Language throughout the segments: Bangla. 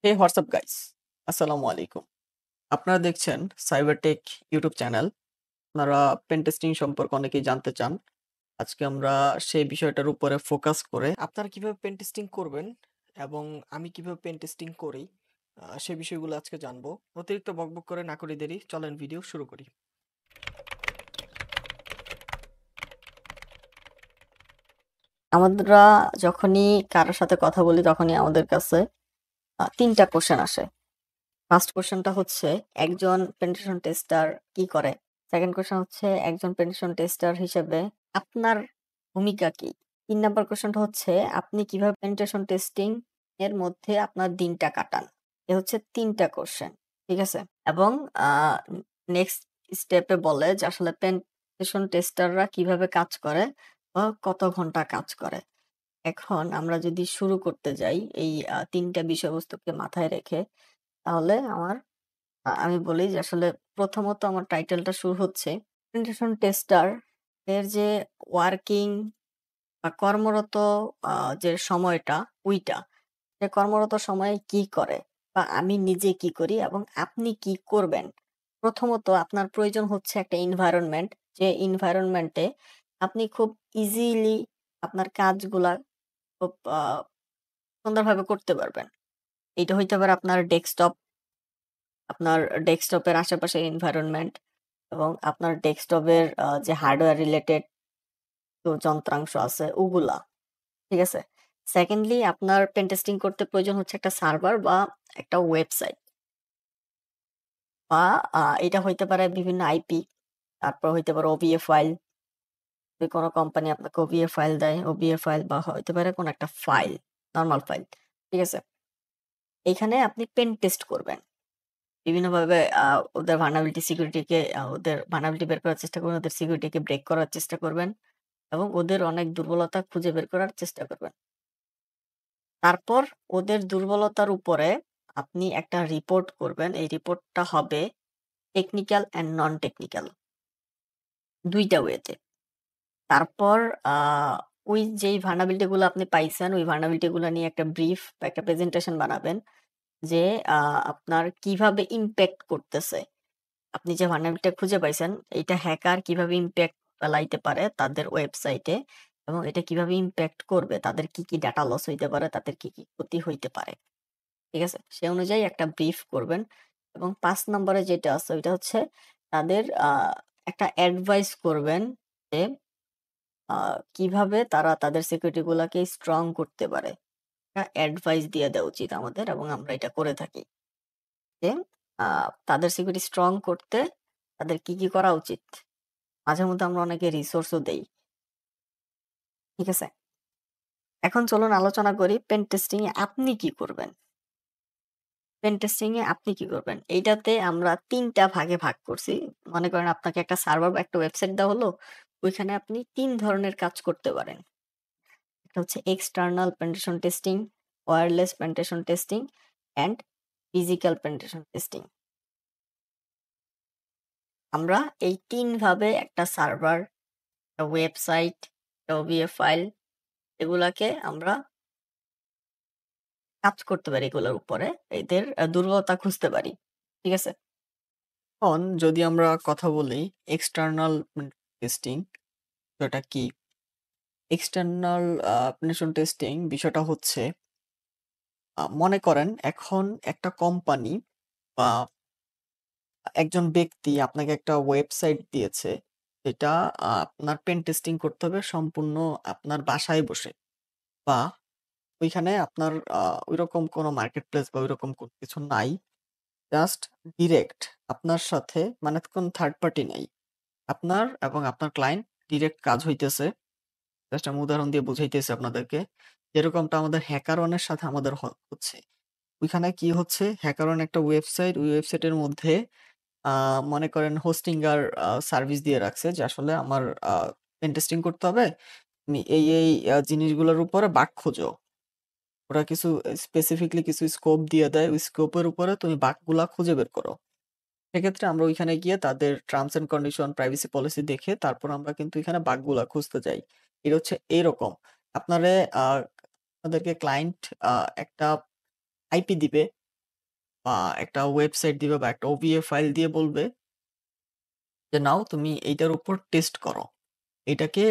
হে হোয়াটসঅ্যাপ গাইস, আসসালামু আলাইকুম। আপনারা দেখছেন সাইবারটেক ইউটিউব চ্যানেল। আপনারা পেন টেস্টিং সম্পর্কে অনেকেই জানতে চান। আজকে আমরা সেই বিষয়টার উপরে ফোকাস করে আপনারা কিভাবে পেন টেস্টিং করবেন এবং আমি কিভাবে পেন টেস্টিং করি সে বিষয়গুলো আজকে জানবো। অতিরিক্ত বকবক করে না করে দেরি, চলেন ভিডিও শুরু করি। আমরা যখনই কারোর সাথে কথা বলি তখনই আমাদের কাছে ৩টা কোয়েশ্চেন আসে। ফার্স্ট কোয়েশ্চেনটা হচ্ছে একজন পেনিট্রেশন টেস্টার কি করে? সেকেন্ড কোয়েশ্চেন হচ্ছে একজন পেনিট্রেশন টেস্টার হিসেবে আপনার ভূমিকা কি? ৩ নাম্বার কোয়েশ্চেনটা হচ্ছে আপনি কিভাবে পেনিট্রেশন টেস্টিং এর মধ্যে আপনার দিনটা কাটান? এ হচ্ছে ৩ টা কোয়েশ্চেন। ঠিক আছে? এবং আ নেক্সট স্টেপে বলে যে আসলে পেনিট্রেশন টেস্টাররা কিভাবে কাজ করে বা কত ঘন্টা কাজ করে। এখন আমরা যদি শুরু করতে যাই এই ৩ টা বিষয়বস্তুকে মাথায় রেখে তাহলে আমি বলি যে আসলে প্রথমত আমার টাইটেলটা শুরু হচ্ছে প্রেজেন্টেশন টেস্টার এর যে ওয়ার্কিং বা কর্মরত আ যে সময়টা ওইটা, সে কর্মরত সময়ে কি করে বা আমি নিজে কি করি এবং আপনি কি করবেন? প্রথমত আপনার প্রয়োজন হচ্ছে একটা এনভায়রনমেন্ট, যে এনভায়রনমেন্টে আপনি খুব ইজিলি আপনার কাজগুলা খুব সুন্দরভাবে করতে পারবেন। এইটা হইতে পারে আপনার ডেস্কটপের আশেপাশের এনভায়রনমেন্ট এবং আপনার ডেস্কটপের যে হার্ডওয়্যার রিলেটেড যন্ত্রাংশ আছে ওগুলা। ঠিক আছে? সেকেন্ডলি আপনার পেন টেস্টিং করতে প্রয়োজন হচ্ছে একটা সার্ভার বা একটা ওয়েবসাইট বা এটা হইতে পারে বিভিন্ন আইপি, তারপর হইতে পারে ওবিএ ফাইল। যদি কোন কোম্পানি আপনাকে ওবিএ ফাইল দেয়, ওবিএ ফাইল বা হইতে পারে কোন একটা ফাইল, নরমাল ফাইল। ঠিক আছে? এইখানে আপনি পেন টেস্ট করবেন। বিভিন্নভাবে ওদের ওদের ভালনারেবিলিটি বের করার চেষ্টা করবেন, ওদের সিকিউরিটিকে ব্রেক করার চেষ্টা করবেন এবং ওদের অনেক দুর্বলতা খুঁজে বের করার চেষ্টা করবেন। তারপর ওদের দুর্বলতার উপরে আপনি একটা রিপোর্ট করবেন। এই রিপোর্টটা হবে টেকনিক্যাল অ্যান্ড নন টেকনিক্যাল ২ টা ওয়েতে। তারপর আ ওই যেই ভালনারেবিলিটি গুলো আপনি পাইছেন, ওই ভালনারেবিলিটি গুলা নিয়ে একটা ব্রিফ বা একটা প্রেজেন্টেশন বানাবেন যে আ আপনার কিভাবে ইমপ্যাক্ট করতেছে। আপনি যে ভালনারেবিলিটি খুঁজে পাইছেন, এইটা হ্যাকার কিভাবে ইমপ্যাক্ট ফেলাইতে পারে তাদের ওয়েবসাইটে এবং এটা কিভাবে ইমপ্যাক্ট করবে, তাদের কি, কি ডাটা লস হইতে পারে, তাদের কি, কি ক্ষতি হইতে পারে। ঠিক আছে? সে অনুযায়ী একটা ব্রিফ করবেন এবং ৫ নম্বরে যেটা আছে ওইটা হচ্ছে তাদের একটা অ্যাডভাইস করবেন যে আ কিভাবে তারা তাদের সিকিউরিটি গুলাকে স্ট্রং করতে পারে। একটা অ্যাডভাইস দিয়ে দেওয়া উচিত আমাদের এবং আমরা এটা করে থাকি। যে আ তাদের সিকিউরিটি স্ট্রং করতে তাদের কি, কি করা উচিত? মাঝে মধ্যে আমরা অনেকে রিসোর্সও দেই। ঠিক আছে? এখন চলুন আলোচনা করি পেন টেস্টিং এ আপনি কি করবেন? পেন টেস্টিং এ আপনি কি করবেন? এইটাতে আমরা ৩ টা ভাগে ভাগ করছি। মনে করেন আপনাকে একটা সার্ভার বা একটা ওয়েবসাইট দেওয়া হলো। ওইখানে আপনি ৩ ধরনের কাজ করতে পারেন। একটা হচ্ছে external penetration testing, wireless penetration testing and physical penetration testing. আমরা এই ৩ ভাবে একটা সার্ভার, একটা ওয়েবসাইট, একটা ওবিএ ফাইল এগুলাকে আমরা কাজ করতে পারি এগুলোর উপরে। এদের দুর্বলতা খুঁজতে পারি। ঠিক আছে? এখন যদি আমরা কথা বলি এক্সটার্নাল টেস্টিং বিষয়টা কি? এক্সটার্নাল পেনিট্রেশন টেস্টিং বিষয়টা হচ্ছে মনে করেন এখন একটা কোম্পানি বা একজন ব্যক্তি আপনাকে একটা ওয়েবসাইট দিয়েছে। যেটা আপনার পেন টেস্টিং করতে হবে সম্পূর্ণ আপনার বাসায় বসে। বা ওইখানে আপনার ঐরকম কোনো মার্কেট প্লেস বা ঐরকম কোনো কিছু নাই। জাস্ট ডিরেক্ট আপনার সাথে মানে কোন থার্ড পার্টি নাই। আপনার এবং আপনার ক্লায়েন্ট ডিরেক্ট কাজ হইতেছে। জাস্ট আমি উদাহরণ দিয়ে বুঝাইতেছি আপনাদেরকে। যেরকমটা আমাদের হ্যাকারন এর সাথে আমাদের হচ্ছে। ওইখানে কি হচ্ছে হ্যাকারন একটা ওয়েবসাইট, ওই ওয়েবসাইটের মধ্যে আ মনে করেন হোস্টিং সার্ভিস দিয়ে রাখছে যে আসলে আমার পেন টেস্টিং করতে হবে। তুমি এই জিনিসগুলোর উপরে বাগ খোঁজো। ওরা কিছু স্পেসিফিকলি কিছু স্কোপ দিয়ে দেয়। ওই স্কোপের উপরে তুমি বাগগুলা খুঁজে বের করো। সেক্ষেত্রে আমরা ওইখানে গিয়ে তাদের terms and condition, privacy policy দেখে তারপর আমরা কিন্তু এখানে বাগগুলা খুঁজতে যাই। এটা হচ্ছে এরকম। আপনারে আ আপনাদেরকে ক্লায়েন্ট আ একটা আইপি দিবে। বা একটা ওয়েবসাইট দিবে বা একটা ওভিএ ফাইল দিয়ে বলবে যে, "নাও তুমি এইটার উপর টেস্ট করো।" এটাকে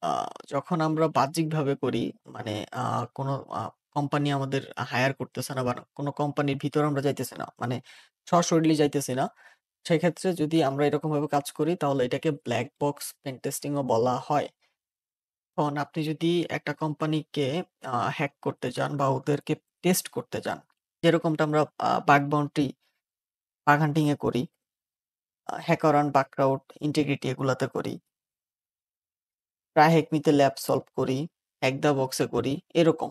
আ যখন আমরা বাহ্যিকভাবে করি মানে আ কোনো কোম্পানি আমাদের হায়ার করতেছে না বা কোনো কোম্পানির ভিতরে আমরা যাইতেছি না। মানে সশরীরে যাইতেছি না। সেক্ষেত্রে যদি আমরা এরকমভাবে কাজ করি তাহলে এটাকে ব্লাক বক্স পেন টেস্টিং ও বলা হয়। এখন আপনি যদি একটা কোম্পানিকে হ্যাক করতে চান বা ওদেরকে টেস্ট করতে চান, যেরকমটা আমরা বাগ বাউন্টি, বাগ হান্টিং এ করি, হ্যাকার অন বাকআউট, ইন্টিগ্রিটি এগুলাতে করি। ট্রাইহেকমিতে ল্যাব সলভ করি, হ্যাক দ্য বক্সে করি, এরকম।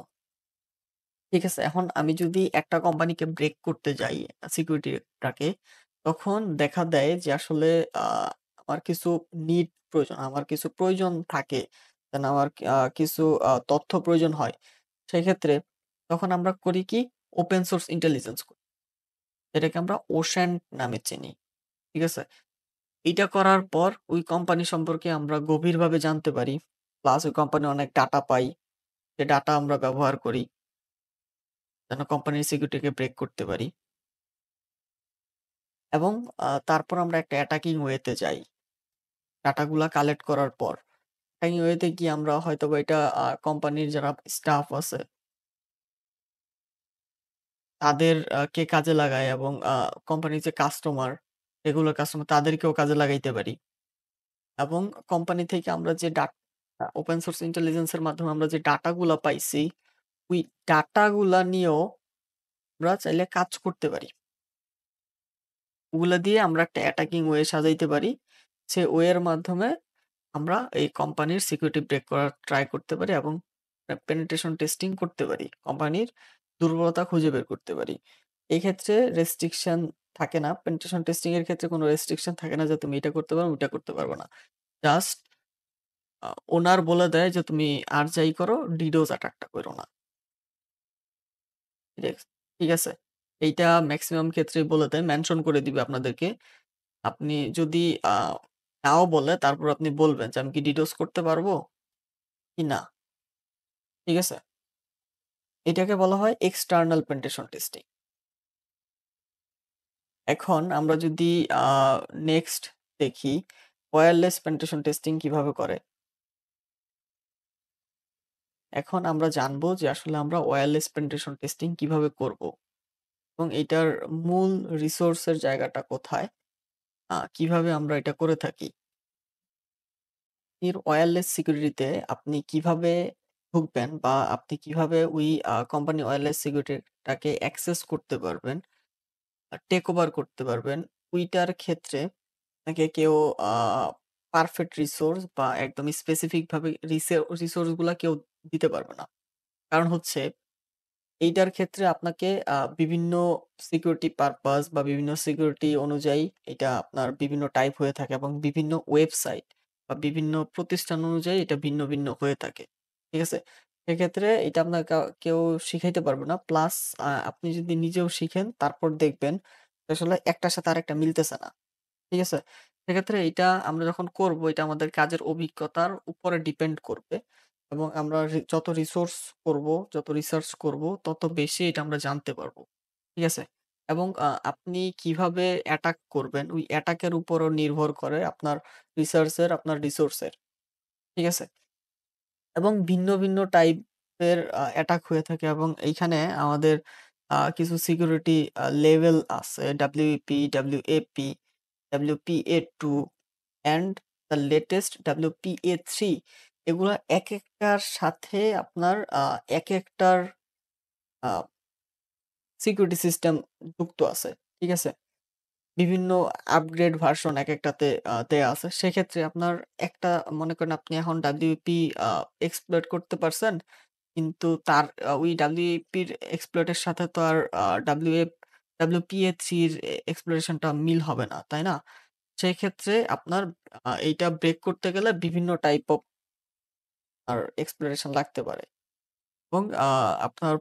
ঠিক আছে? এখন আমি যদি একটা কোম্পানিকে ব্রেক করতে যাই সিকিউরিটিটাকে, তখন দেখা দেয় যে আসলে আ আমার কিছু নিড প্রয়োজন। আমার কিছু প্রয়োজন থাকে। দেন আমার কিছু তথ্য প্রয়োজন হয়। সেক্ষেত্রে তখন আমরা করি কি? ওপেন সোর্স ইন্টেলিজেন্স করি। এটাকে আমরা ওশেন নামে চিনি। ঠিক আছে? এইটা করার পর ওই কোম্পানি সম্পর্কে আমরা গভীরভাবে জানতে পারি। প্লাস ওই কোম্পানির অনেক ডাটা পাই। যে ডাটা আমরা ব্যবহার করি যেন কোম্পানির সিকিউরিটিকে ব্রেক করতে পারি। এবং তারপর আমরা একটা অ্যাটাকিং ওয়েতে যাই। ডাটাগুলা কালেক্ট করার পর। অ্যাটাকিং ওয়েতে গিয়ে আমরা হয়তোবা এটা কোম্পানির যারা স্টাফ আছে তাদের কে কাজে লাগাই এবং কোম্পানির যে কাস্টমার, রেগুলার কাস্টমার তাদেরকেও কাজে লাগাইতে পারি। এবং কোম্পানি থেকে আমরা যে ওপেন সোর্স ইন্টেলিজেন্স এর মাধ্যমে আমরা যে ডাটাগুলা পাইছি, ওই ডাটাগুলা নিয়েও আমরা চাইলে কাজ করতে পারি। ওগুলা দিয়ে আমরা একটা অ্যাটাকিং ওয়ে সাজাইতে পারি। সে ওয়ে এর মাধ্যমে আমরা এই কোম্পানির সিকিউরিটি ব্রেক করার ট্রাই করতে পারি এবং পেনিট্রেশন টেস্টিং করতে পারি। কোম্পানির দুর্বলতা খুঁজে বের করতে পারি। এই ক্ষেত্রে রেস্ট্রিকশন থাকে না। পেনিট্রেশন টেস্টিং এর ক্ষেত্রে কোনো রেস্ট্রিকশন থাকে না যে তুমি এটা করতে পারো, ওইটা করতে পারবা না। জাস্ট ওনার বলে দেয় যে তুমি আর যাই করো ডিডোস অ্যাটাকটা করো না। ঠিক আছে? ঠিক আছে? এইটা মেক্সিমাম ক্ষেত্রেই বলে দেয়। মেনশন করে দিবে আপনাদেরকে। আপনি যদি আ নাও বলে তারপর আপনি বলবেন যে, "আমি কি ডিডোস করতে পারবো কি না?" ঠিক আছে? এটাকে বলা হয় এক্সটার্নাল পেনিট্রেশন টেস্টিং। এখন আমরা যদি আ নেক্সট দেখি ওয়্যারলেস পেনিট্রেশন টেস্টিং কিভাবে করে। এখন আমরা জানবো যে আসলে আমরা ওয়্যারলেস পেনিট্রেশন টেস্টিং কিভাবে করব এবং এটার মূল রিসোর্স এর জায়গাটা কোথায়? কিভাবে আমরা এটা করে থাকি? এর ওয়্যারলেস সিকিউরিটিতে আপনি কিভাবে ঢুকবেন বা আপনি কিভাবে ওই কোম্পানি ওয়্যারলেস সিকিউরিটিটাকে অ্যাক্সেস করতে পারবেন, টেক ওভার করতে পারবেন। ওইটার ক্ষেত্রে আপনাকে কেউ আ পারফেক্ট রিসোর্স বা একদম স্পেসিফিক ভাবে রিসোর্স গুলা কেউ দিতে পারবে না। কারণ হচ্ছে এইটার ক্ষেত্রে আপনাকে বিভিন্ন সিকিউরিটি পারপাস বা বিভিন্ন সিকিউরিটি অনুযায়ী এটা আপনার বিভিন্ন টাইপ হয়ে থাকে এবং বিভিন্ন ওয়েবসাইট বা বিভিন্ন প্রতিষ্ঠান অনুযায়ী এটা ভিন্ন, ভিন্ন হয়ে থাকে। ঠিক আছে? সেক্ষেত্রে এটা আপনার কেউ শিখাইতে পারবে না। প্লাস আপনি যদি নিজেও শিখেন তারপর দেখবেন আসলে একটার সাথে আরেকটা মিলতেছে না। ঠিক আছে? সেক্ষেত্রে এটা আমরা যখন করব এটা আমাদের কাজের অভিজ্ঞতার উপরে ডিপেন্ড করবে এবং আমরা যত রিসোর্স করব, যত রিসার্চ করব তত বেশি এটা আমরা জানতে পারব। ঠিক আছে? এবং আপনি কিভাবে অ্যাটাক করবেন ওই অ্যাটাক এর উপরও নির্ভর করে আপনার রিসার্চ এর, আপনার রিসোর্স এর। ঠিক আছে? এবং ভিন্ন, ভিন্ন টাইপের অ্যাটাক হয়ে থাকে এবং এইখানে আমাদের কিছু সিকিউরিটি লেভেল আছে WEP, WAP, WPA2 and the latest WPA3 এগুলা একেকটার সাথে আপনার একেকটার আ সিকিউরিটি সিস্টেম যুক্ত আছে। ঠিক আছে? বিভিন্ন আপগ্রেড ভার্সন একেকটাতে দেয়া আছে। সেক্ষেত্রে আপনার একটা মনে করেন আপনি এখন WP আ এক্সপ্লয়েট করতে পারছেন। কিন্তু তার ওই WAP এর এক্সপ্লয়েট এর সাথে তো আর WPA3 এর এক্সপ্লোরেশন টা মিল হবে না। তাই না? সেক্ষেত্রে আপনার এইটা ব্রেক করতে গেলে বিভিন্ন টাইপ অফ এক্সপ্লোরেশন লাগতে পারে। এবং আপনার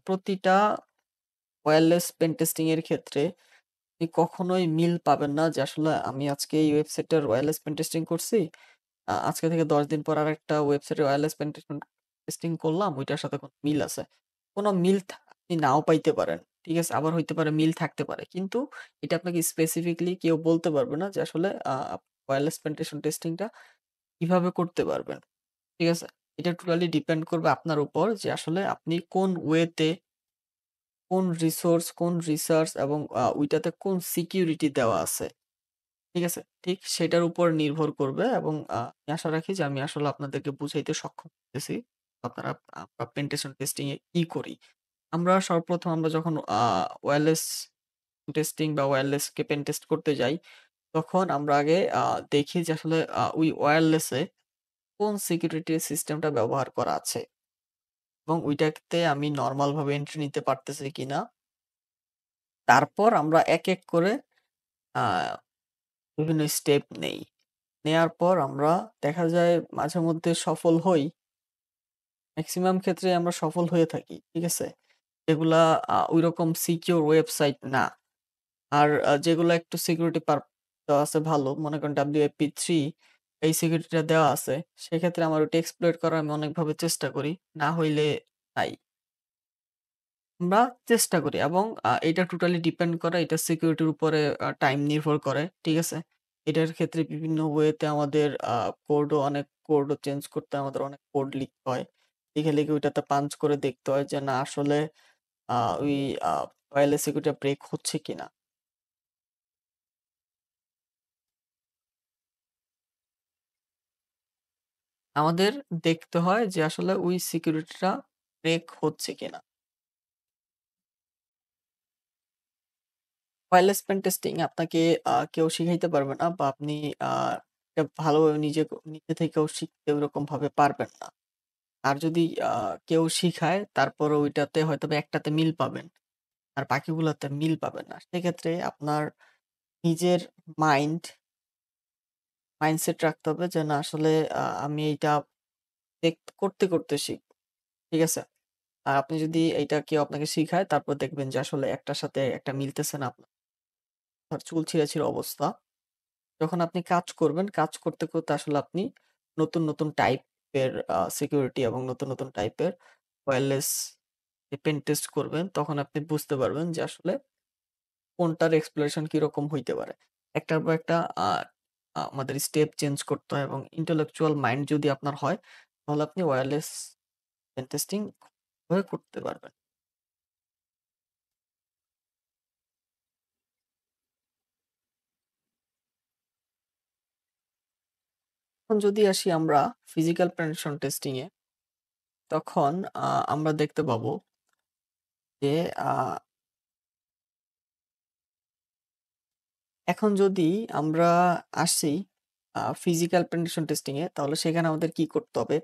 প্রতিটা ওয়্যারলেস পেন টেস্টিং এর ক্ষেত্রে আপনি কখনোই মিল পাবেন না যে আসলে আমি আজকে এই ওয়েবসাইটটার ওয়্যারলেস পেন টেস্টিং করছি। আজকে থেকে ১০ দিন পর আরেকটা ওয়েবসাইটে ওয়্যারলেস পেন টেস্টিং করলাম, ওইটার সাথে কোনো মিল আছে। কোনো মিল আপনি নাও পাইতে পারেন। ঠিক আছে? আবার হইতে পারে মিল থাকতে পারে। কিন্তু এটা আপনাকে স্পেসিফিকলি কেউ বলতে পারবে না যে আসলে ওয়্যারলেস পেনিট্রেশন টেস্টিং টা কিভাবে করতে পারবেন। ঠিক আছে? এটা টোটালি ডিপেন্ড করবে আপনার উপর যে আসলে আপনি কোন ওয়েতে, কোন রিসোর্স, কোন রিসার্চ এবং ওইটাতে কোন সিকিউরিটি দেওয়া আছে। ঠিক আছে? ঠিক সেটার উপর নির্ভর করবে এবং আমি আশা রাখি যে আমি আসলে আপনাদেরকে বুঝাইতে সক্ষম হতেছি। আপনারা আমরা পেনিট্রেশন টেস্টিং এ কি করি? আমরা সর্বপ্রথম আমরা যখন ওয়্যারলেস টেস্টিং বা ওয়্যারলেস কে পেন টেস্ট করতে যাই, তখন আমরা আগে দেখি যে আসলে ওই ওয়্যারলেসে কোন সিকিউরিটি সিস্টেমটা ব্যবহার করা আছে এবং ওইটাতে আমি নরমাল ভাবে এন্ট্রি নিতে পারতেছি কিনা। তারপর আমরা এক করে আ বিভিন্ন স্টেপ নেই। নেয়ার পর আমরা দেখা যায় মাঝেমধ্যে সফল হই। মেক্সিমাম ক্ষেত্রে আমরা সফল হয়ে থাকি। ঠিক আছে? যেগুলা ঐরকম সিকিউর ওয়েবসাইট না। আর যেগুলা একটু সিকিউরিটি দেওয়া আছে ভালো, মনে করেন WFP3 এই সিকিউরিটিটা দেওয়া আছে। সেক্ষেত্রে আমার ওটা এক্সপ্লয়েট করার আমি অনেকভাবে চেষ্টা করি। না হইলে নাই। আমরা চেষ্টা করি এবং এটা টোটালি ডিপেন্ড করে এটা সিকিউরিটির উপরে টাইম নির্ভর করে। ঠিক আছে? এটার ক্ষেত্রে বিভিন্ন ওয়েতে আমাদের কোডও চেঞ্জ করতে হয়, আমাদের অনেক কোড লিখতে হয়। লিখে ওইটাতে পাঞ্চ করে দেখতে হয় যে না আসলে ওই আ ওয়্যারলেস সিকিউরিটি ব্রেক হচ্ছে কিনা। আমাদের দেখতে হয় যে আসলে ওই সিকিউরিটিটা ব্রেক হচ্ছে কিনা। ওয়্যারলেস পেন টেস্টিং আপনাকে কেউ শিখাইতে পারবে না বা আপনি আ এটা ভালোভাবে নিজে থেকেও শিখতে ওরকমভাবে পারবেন না। আর যদি আ কেউ শিখায় তারপরে ওইটাতে হয়তোবা একটাতে মিল পাবেন। আর বাকিগুলাতে মিল পাবেন না। সেক্ষেত্রে আপনার নিজের মাইন্ড মাইন্ডসেট রাখতে হবে যে না আসলে আমি এইটা করতে শিখব। ঠিক আছে? আর আপনি যদি এইটা কেউ আপনাকে শিখায় তারপর দেখবেন যে আসলে একটার সাথে একটা মিলতেছে না আপনার। আর চুল ছিঁড়াছিঁড়ি অবস্থা। যখন আপনি কাজ করবেন, কাজ করতে আসলে আপনি নতুন টাইপের সিকিউরিটি এবং নতুন টাইপের ওয়্যারলেস পেন টেস্ট করবেন, তখন আপনি বুঝতে পারবেন যে আসলে কোনটার এক্সপ্লোরেশন কিরকম হইতে পারে। একটার পর একটা আ আ আমাদের স্টেপ চেঞ্জ করতে হয় এবং intellectual মাইন্ড যদি আপনার হয়, তাহলে আপনি ওয়্যারলেস পেন টেস্টিং ভাবে করতে পারবেন। এখন যদি আসি আমরা ফিজিক্যাল পেনিট্রেশন টেস্টিং এ, তখন আমরা দেখতে পাবো যে আ এখন যদি আমরা আসি ফিজিক্যাল পেনিট্রেশন টেস্টিং এ, তাহলে সেখানে আমাদের কি করতে হবে?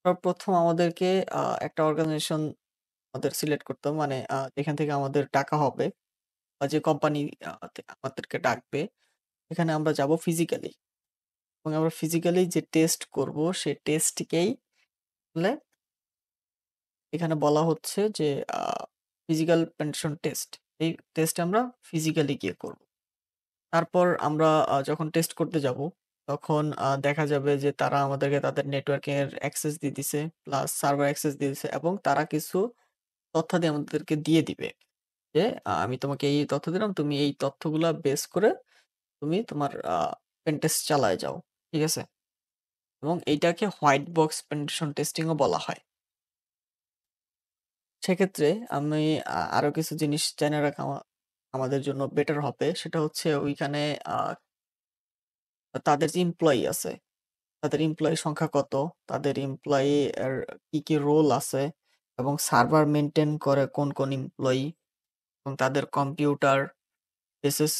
সর্বপ্রথম আমাদেরকে একটা অর্গানাইজেশন আমাদের সিলেক্ট করতে হবে। মানে যেখান থেকে আমাদের ডাকা হবে বা যে কোম্পানি আমাদেরকে ডাকবে, এখানে আমরা যাবো ফিজিক্যালি এবং আমরা ফিজিক্যালি যে টেস্ট করব, সে টেস্টকেই আসলে এখানে বলা হচ্ছে যে আ ফিজিক্যাল পেনিট্রেশন টেস্ট। এই টেস্ট আমরা ফিজিক্যালি গিয়ে করব। তারপর আমরা যখন টেস্ট করতে যাব, তখন দেখা যাবে যে তারা আমাদেরকে তাদের নেটওয়ার্কের অ্যাক্সেস দিয়ে দিছে, প্লাস সার্ভার অ্যাক্সেস দিয়ে দিছে এবং তারা কিছু তথ্যাদি আমাদেরকে দিয়ে দিবে। যে আমি তোমাকে এই তথ্য দিলাম, তুমি এই তথ্যগুলা বেস করে তুমি তোমার পেন টেস্ট চালায় যাও। ঠিক আছে? এবং এইটাকে হোয়াইট বক্স পেনিট্রেশন টেস্টিং ও বলা হয়। সেক্ষেত্রে আমি আরো কিছু জিনিস জেনে রাখা আমাদের জন্য বেটার হবে। সেটা হচ্ছে ওইখানে আ তাদের যে এমপ্লয়ি আছে, তাদের এমপ্লয়ি সংখ্যা কত? তাদের এমপ্লয়ি এর কি রোল আছে? এবং সার্ভার মেইনটেইন করে কোন এমপ্লয়ি? এবং তাদের কম্পিউটার, এসএস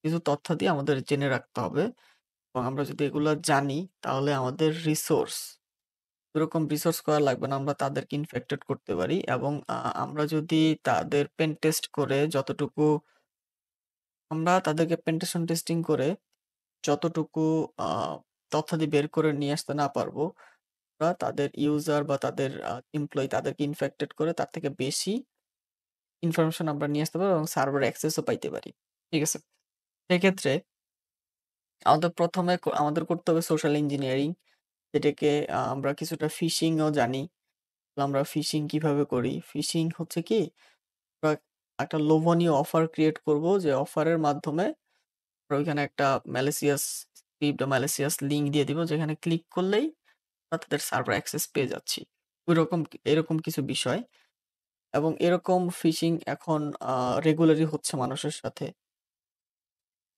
কিছু তথ্য দিয়ে আমাদের জেনে রাখতে হবে। এবং আমরা যদি এগুলা জানি তাহলে আমাদের ওরকম রিসোর্স করা লাগবে না। আমরা তাদেরকে ইনফেক্টেড করতে পারি এবং আমরা যদি তাদের পেন টেস্ট করে যতটুকু আমরা তাদেরকে পেনিট্রেশন টেস্টিং করে যতটুকু আ তথ্যাদি বের করে নিয়ে আসতে না পারবো, আমরা তাদের ইউজার বা তাদের এমপ্লয়ি তাদেরকে ইনফেক্টেড করে তার থেকে বেশি ইনফরমেশন আমরা নিয়ে আসতে পারবো এবং সার্ভার অ্যাক্সেস ও পাইতে পারি। ঠিক আছে? সেক্ষেত্রে আমাদের ১ম এ আমাদের করতে হবে সোশ্যাল ইঞ্জিনিয়ারিং, যেটাকে আমরা কিছুটা ফিশিং ও জানি। তো আমরা ফিশিং কিভাবে করি? ফিশিং হচ্ছে কি? আমরা একটা লোভনীয় অফার ক্রিয়েট করব যে অফারের মাধ্যমে আমরা ওইখানে একটা malicious স্ক্রিপ্ট বা malicious লিঙ্ক দিয়ে দিব যেখানে ক্লিক করলেই আমরা তাদের সার্ভার অ্যাক্সেস পেয়ে যাচ্ছি। ওইরকম এরকম কিছু বিষয় এবং এরকম ফিশিং এখন আ রেগুলারই হচ্ছে মানুষের সাথে।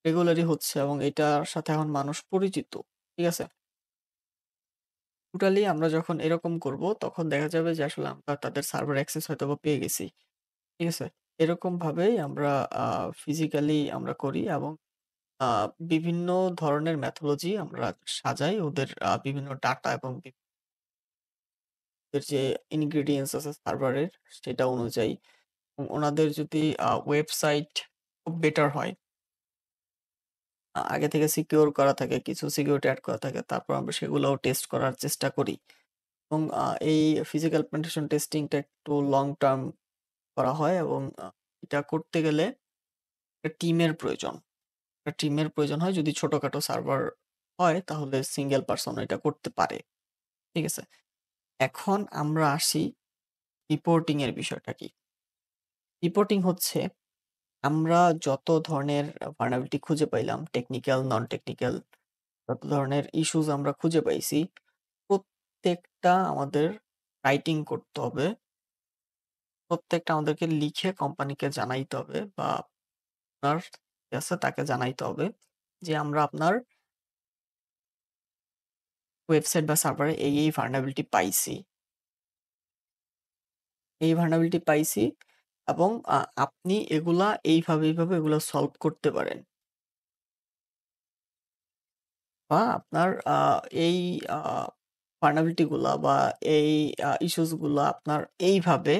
রেগুলারই হচ্ছে এবং এটার সাথে এখন মানুষ পরিচিত। ঠিক আছে? টোটালি আমরা যখন এরকম করব তখন দেখা যাবে যে আসলে আমরা তাদের সার্ভার অ্যাক্সেস হয়তোবা পেয়ে গেছি। ঠিক আছে? এরকম ভাবেই আমরা আ ফিজিক্যালি আমরা করি এবং আ বিভিন্ন ধরনের মেথোলজি আমরা সাজাই ওদের বিভিন্ন ডাটা এবং ওদের যে ইনগ্রিডিয়েন্টস আছে সার্ভারের সেটা অনুযায়ী। এবং ওনাদের যদি ওয়েবসাইট খুব বেটার হয়, আগে থেকে সিকিউর করা থাকে, কিছু সিকিউরিটি এড করা থাকে, তারপর আমরা সেগুলোও টেস্ট করার চেষ্টা করি। এবং এই ফিজিক্যাল পেনিট্রেশন টেস্টিংটা একটু লং টার্ম করা হয় এবং এটা করতে গেলে একটা টিমের প্রয়োজন। একটা টিমের প্রয়োজন হয়। যদি ছোটখাটো সার্ভার হয় তাহলে সিঙ্গেল পারসন এটা করতে পারে। ঠিক আছে? এখন আমরা আসি রিপোর্টিং এর বিষয়টা কি? রিপোর্টিং হচ্ছে আমরা যত ধরনের ভালনারেবিলিটি খুঁজে পাইলাম, টেকনিক্যাল, নন টেকনিক্যাল যত ধরনের ইস্যুস আমরা খুঁজে পাইছি, প্রত্যেকটা আমাদের রাইটিং করতে হবে। প্রত্যেকটা আমাদেরকে লিখে কোম্পানিকে জানাইতে হবে বা আপনার যে আছে তাকে জানাইতে হবে যে আমরা আপনার ওয়েবসাইট বা সার্ভারে এই ভালনারেবিলিটি পাইছি। এই ভালনারেবিলিটি পাইছি এবং আপনি এগুলা এইভাবে এগুলা সলভ করতে পারেন। বা আপনার এই আ vulnerability গুলা বা এই ইস্যুস গুলা আপনার এইভাবে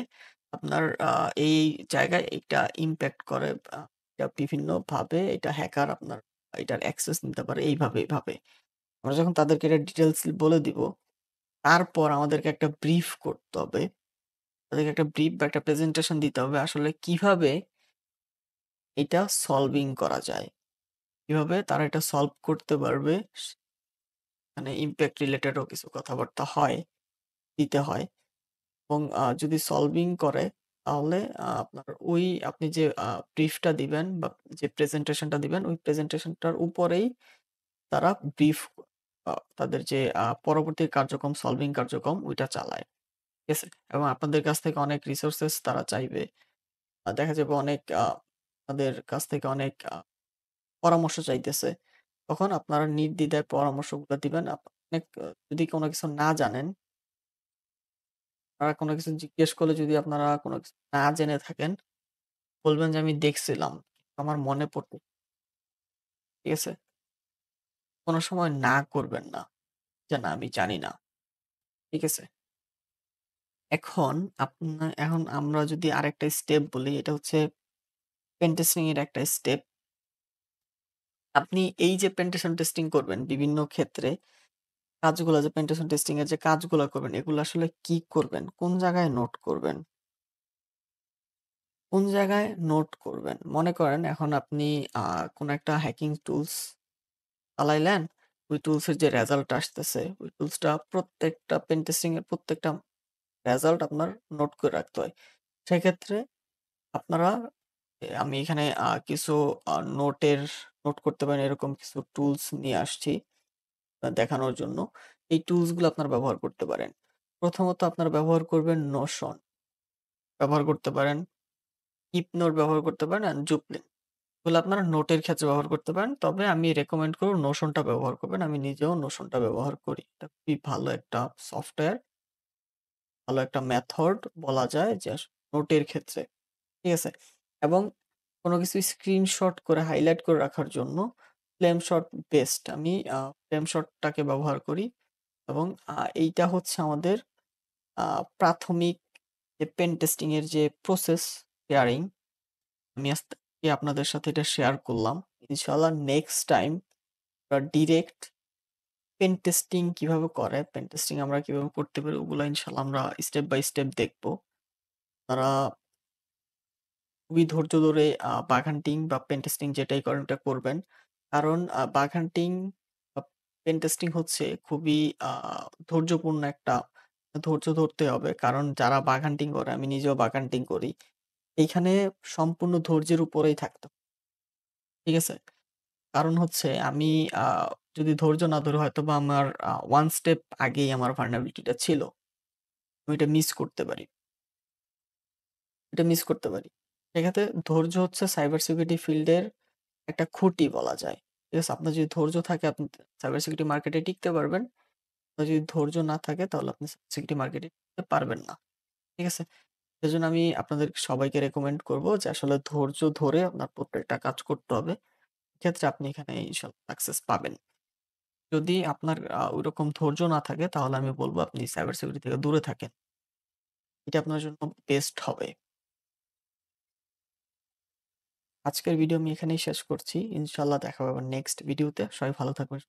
আপনার এই জায়গায় এটা ইমপ্যাক্ট করে এটা বিভিন্নভাবে এটা হ্যাকার আপনার এটার অ্যাক্সেস নিতে পারে এইভাবে। আমরা যখন তাদেরকে এটা ডিটেইলস বলে দিব, তারপর আমাদেরকে একটা ব্রিফ করতে হবে। তাদেরকে একটা ব্রিফ বা একটা প্রেজেন্টেশন দিতে হবে আসলে কিভাবে এটা সলভিং করা যায়। কিভাবে তারা এটা সলভ করতে পারবে মানে ইমপ্যাক্ট রিলেটেডও কিছু কথাবার্তা হয়, দিতে হয় এবং যদি সলভিং করে তাহলে আপনার ওই আপনি যে ব্রিফটা দিবেন বা যে প্রেজেন্টেশনটা দিবেন ওই প্রেজেন্টেশনটার উপরেই তারা ব্রিফ তাদের যে পরবর্তী কার্যক্রম সলভিং কার্যক্রম ওইটা চালায়। ঠিক আছে? এবং আপনাদের কাছ থেকে অনেক রিসোর্সেস তারা চাইবে। দেখা যাবে অনেক আপনাদের কাছ থেকে অনেক পরামর্শ চাইতেছে। তখন আপনারা নির্দ্বিধায় পরামর্শগুলো দিবেন। অনেক যদি কোন কিছু না জানেন, আপনারা কোন কিছু জিজ্ঞেস করলে যদি আপনারা কোন কিছু না জেনে থাকেন, বলবেন যে, "আমি দেখছিলাম। আমার মনে পড়তে" ঠিক আছে? কোন সময় না করবেন না। যে, "না, আমি জানি না।" ঠিক আছে? এখন আমরা যদি আরেকটা স্টেপ বলি, এটা হচ্ছে পেন টেস্টিং এর একটা স্টেপ। আপনি এই যে পেন্টেশন টেস্টিং করবেন বিভিন্ন ক্ষেত্রে কাজগুলা যে পেন্টেশন টেস্টিং এর যে কাজগুলা করবেন, এগুলো আসলে কি করবেন? কোন জায়গায় নোট করবেন? কোন জায়গায় নোট করবেন? মনে করেন এখন আপনি আ কোন একটা হ্যাকিং টুলস চালাইলেন। ওই টুলস এর যে রেজাল্ট আসতেছে, ওই টুলসটা প্রত্যেকটা পেন টেস্টিং এর প্রত্যেকটা রেজাল্ট আপনার নোট করে রাখতে হয়। সেক্ষেত্রে আপনারা আমি এখানে কিছু নোট করতে পারেন এরকম কিছু টুলস নিয়ে আসছি দেখানোর জন্য। এই টুলস গুলো আপনারা ব্যবহার করতে পারেন। প্রথমত আপনারা ব্যবহার করবেন নোশন ব্যবহার করতে পারেন, কিপনোট ব্যবহার করতে পারেন অ্যান্ড জুপলিন। এগুলো আপনারা নোটের ক্ষেত্রে ব্যবহার করতে পারেন। তবে আমি রেকমেন্ড করব নোশনটা ব্যবহার করবেন। আমি নিজেও নোশনটা ব্যবহার করি। এটা খুবই ভালো একটা সফটওয়্যার, ভালো একটা মেথড বলা যায় যে নোটের ক্ষেত্রে। ঠিক আছে? এবং কোন কিছু স্ক্রিনশট করে হাইলাইট করে রাখার জন্য ফ্লেমশট বেস্ট। আমি ফ্লেমশটটাকে ব্যবহার করি এবং এইটা হচ্ছে আমাদের আ প্রাথমিক যে পেন টেস্টিং এর যে প্রসেস শেয়ারিং আমি আজকে আপনাদের সাথে এটা শেয়ার করলাম। ইনশাআল্লাহ নেক্সট টাইম আমরা ডিরেক্ট পেন টেস্টিং কিভাবে করে, পেন টেস্টিং আমরা কিভাবে করতে পারি ওগুলা ইনশাআল্লাহ আমরা স্টেপ বাই স্টেপ দেখব। তারা খুবই ধৈর্য ধরে বাগ হান্টিং বা পেন টেস্টিং যেটাই করেন ওটা করবেন। কারণ বাগ হান্টিং বা পেন টেস্টিং হচ্ছে খুবই আ ধৈর্যপূর্ণ একটা ধৈর্য ধরতে হবে। কারণ যারা বাগ হান্টিং করে আমি নিজেও বাগ হান্টিং করি। এইখানে সম্পূর্ণ ধৈর্যের উপরেই থাকতে হবে। ঠিক আছে? কারণ হচ্ছে আমি আ যদি ধৈর্য না ধরে হয়তোবা আমার 1 স্টেপ আগেই আমার vulnerability টা ছিল। আমি এটা মিস করতে পারি। এটা মিস করতে পারি। সেক্ষেত্রে ধৈর্য হচ্ছে সাইবার সিকিউরিটি ফিল্ডের একটা খুঁটি বলা যায়। ঠিক আছে? আপনার যদি ধৈর্য থাকে আপনি সাইবার সিকিউরিটি মার্কেটে টিকতে পারবেন। আপনার যদি ধৈর্য না থাকে তাহলে আপনি সাইবার সিকিউরিটি মার্কেটে টিকতে পারবেন না। ঠিক আছে? সেজন্য আমি আপনাদের সবাইকে রেকমেন্ড করব যে আসলে ধৈর্য ধরে আপনার প্রত্যেকটা কাজ করতে হবে। এক্ষেত্রে আপনি এখানে ইনশাআল্লাহ সাকসেস পাবেন। যদি আপনার ওইরকম ধৈর্য না থাকে তাহলে আমি বলব আপনি সাইবার সিকিউরিটি থেকে দূরে থাকেন। এটা আপনার জন্য বেস্ট হবে। আজকের ভিডিও আমি এখানেই শেষ করছি। ইনশাআল্লাহ দেখা হবে আবার নেক্সট ভিডিওতে। সবাই ভালো থাকবেন।